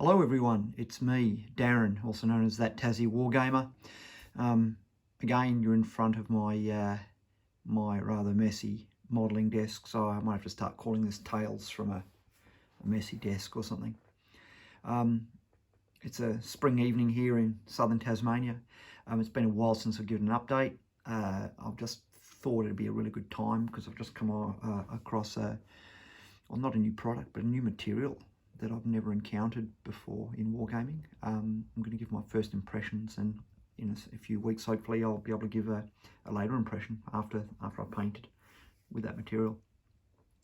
Hello everyone, it's me, Darren, also known as That Tassie Wargamer. Again, you're in front of my my rather messy modelling desk, so I might have to start calling this Tales from a messy desk or something. It's a spring evening here in southern Tasmania. It's been a while since I've given an update. I've just thought it'd be a really good time because I've just come across well, not a new product, but a new material that I've never encountered before in wargaming. I'm going to give my first impressions, and in a few weeks hopefully I'll be able to give a later impression after I've painted with that material.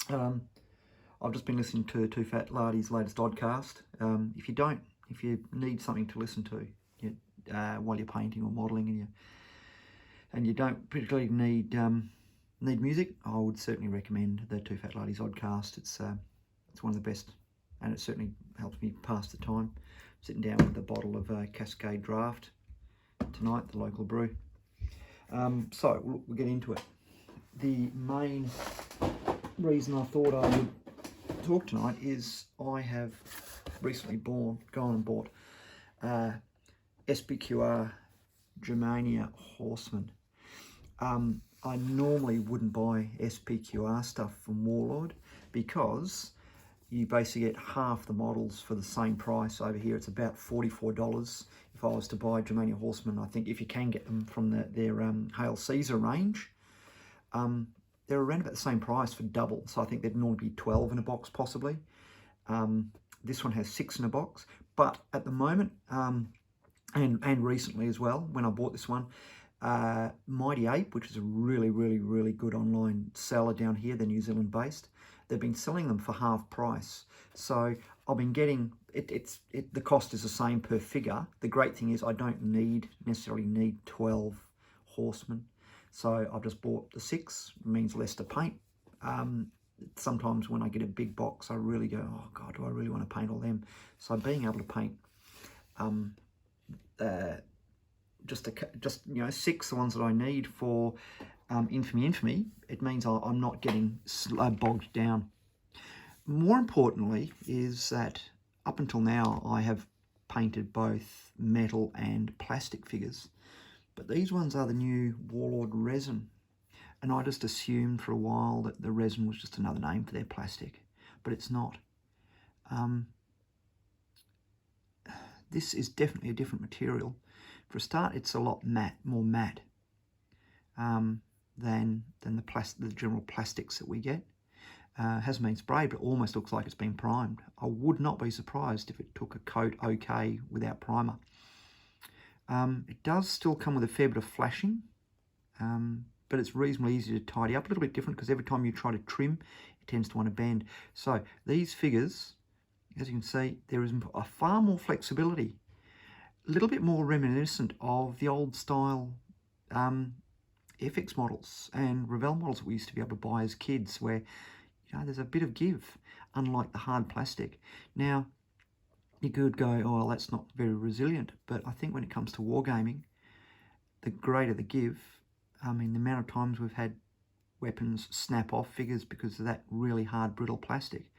I've just been listening to Two Fat Lardy's latest podcast. If you need something to listen to while you're painting or modelling, and you don't particularly need music, I would certainly recommend the Two Fat Lardy's podcast. It's one of the best, and it certainly helps me pass the time. Sitting down with a bottle of Cascade Draft tonight, the local brew. So we'll get into it. The main reason I thought I would talk tonight is I have recently gone and bought SPQR Germania Horseman. I normally wouldn't buy SPQR stuff from Warlord because you basically get half the models for the same price. Over here it's about $44 if I was to buy Germania Horseman. I think if you can get them from their Hail Caesar range, they're around about the same price for double. So I think they'd normally be 12 in a box possibly. This one has 6 in a box, but at the moment, and recently as well, when I bought this one, Mighty Ape, which is a really good online seller down here, they're New Zealand based, they've been selling them for half price. So I've been getting the cost is the same per figure. The great thing is I don't necessarily need 12 horsemen, so I've just bought the 6. It means less to paint. Sometimes when I get a big box, I really go, oh god, do I really want to paint all them? So being able to paint just 6, the ones that I need for infamy, it means I'm not getting bogged down. More importantly is that up until now I have painted both metal and plastic figures, but these ones are the new Warlord Resin, and I just assumed for a while that the resin was just another name for their plastic, but it's not. This is definitely a different material. For a start, it's a lot more matte than the general plastics that we get. Hasn't been sprayed, but almost looks like it's been primed. I would not be surprised if it took a coat okay without primer. It does still come with a fair bit of flashing, but it's reasonably easy to tidy up. A little bit different because every time you try to trim, it tends to want to bend. So these figures, as you can see, there is a far more flexibility. A little bit more reminiscent of the old style FX models and Revell models that we used to be able to buy as kids, where there's a bit of give, unlike the hard plastic. Now you could go, oh well, that's not very resilient, but I think when it comes to wargaming, the greater the give. I mean, the amount of times we've had weapons snap off figures because of that really hard brittle plastic,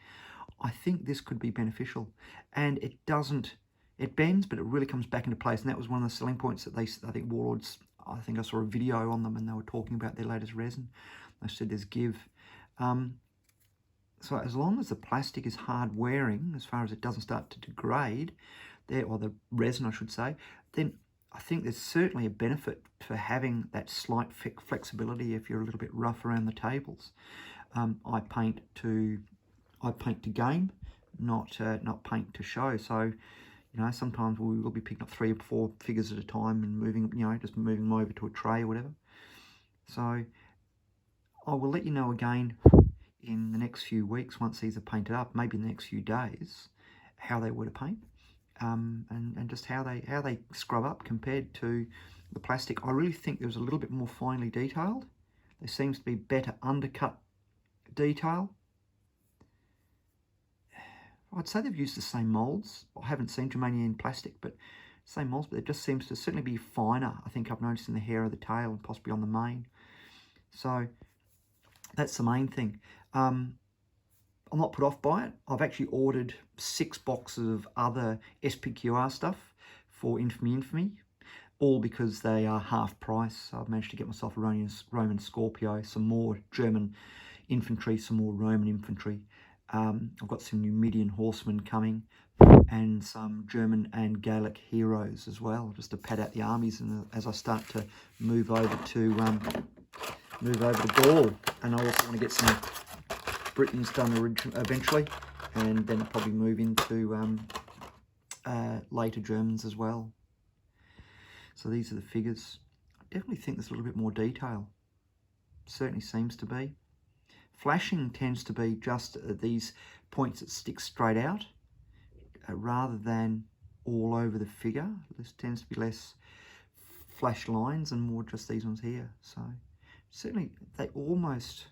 I think this could be beneficial. And it doesn't, it bends, but it really comes back into place. And that was one of the selling points that I think Warlords, I think I saw a video on them and they were talking about their latest resin. They said there's give. So as long as the plastic is hard wearing, as far as it doesn't start to degrade, or the resin I should say, then I think there's certainly a benefit for having that slight flexibility if you're a little bit rough around the tables. I paint to game, not paint to show. So sometimes we will be picking up 3 or 4 figures at a time and moving, just moving them over to a tray or whatever. So I will let you know again in the next few weeks, once these are painted up, maybe in the next few days, how they were to paint, and just how they scrub up compared to the plastic. I really think there was a little bit more finely detailed. There seems to be better undercut detail. I'd say they've used the same moulds. I haven't seen Germania in plastic, but same moulds, but it just seems to certainly be finer. I think I've noticed in the hair of the tail and possibly on the mane. So that's the main thing. I'm not put off by it. I've actually ordered 6 boxes of other SPQR stuff for Infamy, all because they are half price. So I've managed to get myself a Roman Scorpio, some more German infantry, some more Roman infantry. I've got some Numidian horsemen coming, and some German and Gaelic heroes as well, just to pad out the armies, and as I start to move over to Gaul, and I also want to get some Britons done eventually, and then I'll probably move into later Germans as well. So these are the figures. I definitely think there's a little bit more detail. Certainly seems to be. Flashing tends to be just at these points that stick straight out, rather than all over the figure. This tends to be less flash lines and more just these ones here. So certainly they almost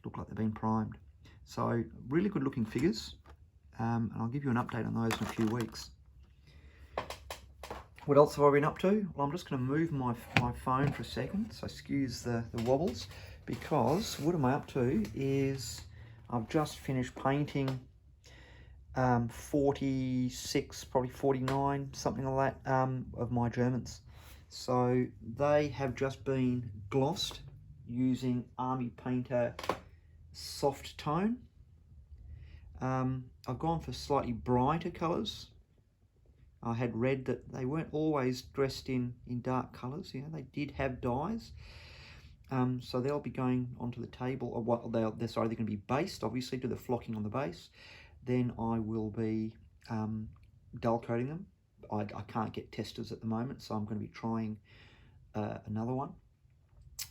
look like they've been primed. So really good looking figures, and I'll give you an update on those in a few weeks. What else have I been up to? Well, I'm just going to move my phone for a second, so excuse the wobbles, because what am I up to is I've just finished painting 46, probably 49, something like that, of my Germans. So they have just been glossed using Army Painter soft tone. I've gone for slightly brighter colours. I had read that they weren't always dressed in dark colours. You know, they did have dyes. So they'll be going onto the table, or what they're going to be based, obviously, to the flocking on the base. Then I will be dull coating them. I can't get testers at the moment, so I'm going to be trying another one.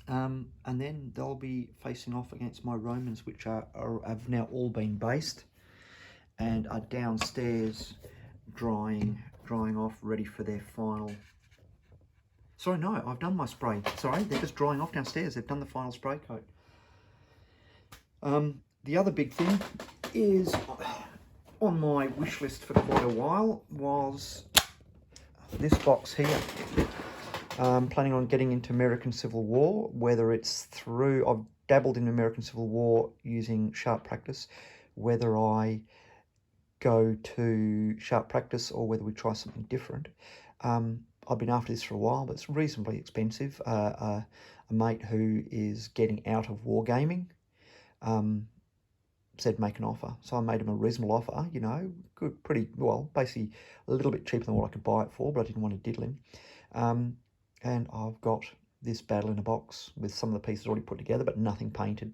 And then they'll be facing off against my Romans, which have now all been based and are downstairs drying off, ready for their final. Sorry, no, I've done my spray. Sorry, they're just drying off downstairs. They've done the final spray coat. The other big thing is on my wish list for quite a while was this box here. Planning on getting into American Civil War, whether it's through, I've dabbled in American Civil War using Sharp Practice, whether I go to Sharp Practice or whether we try something different. I've been after this for a while, but it's reasonably expensive. A mate who is getting out of wargaming said make an offer. So I made him a reasonable offer, you know, good, pretty, well, basically a little bit cheaper than what I could buy it for, but I didn't want to diddle him. And I've got this battle in a box with some of the pieces already put together, but nothing painted,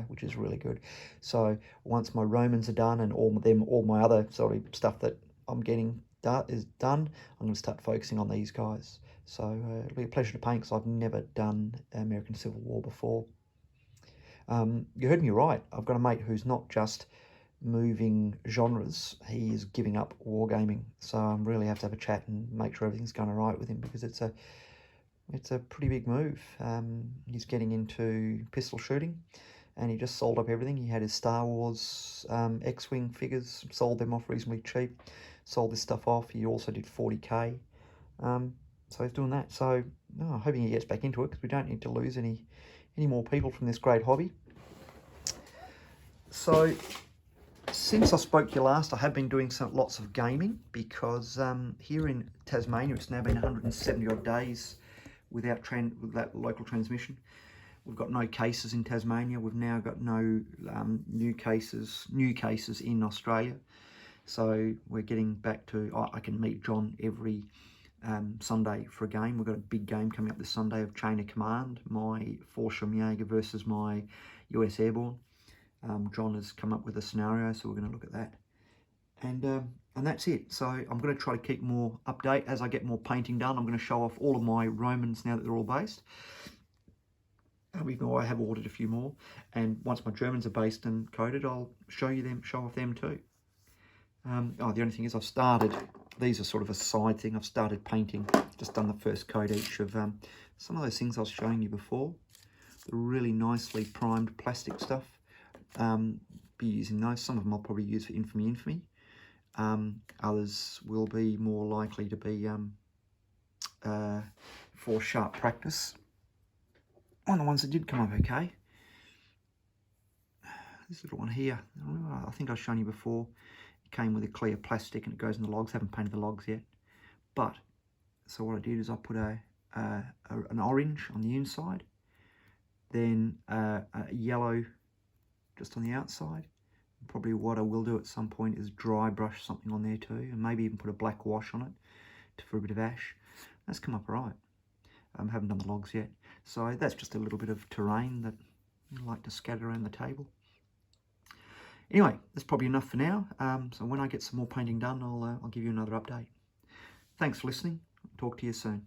which is really good. So once my Romans are done and all my other sort of stuff that I'm getting is done, I'm going to start focusing on these guys. So it'll be a pleasure to paint, because I've never done American Civil War before. You heard me right. I've got a mate who's not just moving genres, he is giving up wargaming. So I really have to have a chat and make sure everything's going all right with him, because it's a pretty big move. He's getting into pistol shooting, and he just sold up everything. He had his Star Wars X-Wing figures, sold them off reasonably cheap, sold this stuff off. He also did 40k. So he's doing that. So hoping he gets back into it, because we don't need to lose any more people from this great hobby. So since I spoke to you last, I have been doing lots of gaming, because here in Tasmania it's now been 170 odd days without that local transmission. We've got no cases in Tasmania. We've now got no new cases in Australia. So we're getting back to, I can meet John every Sunday for a game. We've got a big game coming up this Sunday of Chain of Command, my Fallschirmjäger versus my US Airborne. John has come up with a scenario, so we're going to look at that. And that's it. So I'm going to try to keep more update as I get more painting done. I'm going to show off all of my Romans now that they're all based. Even though I have ordered a few more, and once my Germans are based and coated, I'll show off them too. The only thing is I've started, these are sort of a side thing, I've started painting, just done the first coat each of some of those things I was showing you before, the really nicely primed plastic stuff. Be using those. Some of them I'll probably use for infamy. Others will be more likely to be for Sharp Practice. One of the ones that did come up okay. this little one here, I think I've shown you before. It came with a clear plastic and it goes in the logs. I haven't painted the logs yet. But, so what I did is I put an orange on the inside, then a yellow just on the outside. Probably what I will do at some point is dry brush something on there too, and maybe even put a black wash on it for a bit of ash. That's come up all right. Haven't done the logs yet. So that's just a little bit of terrain that I like to scatter around the table. Anyway, that's probably enough for now. So when I get some more painting done, I'll give you another update. Thanks for listening. Talk to you soon.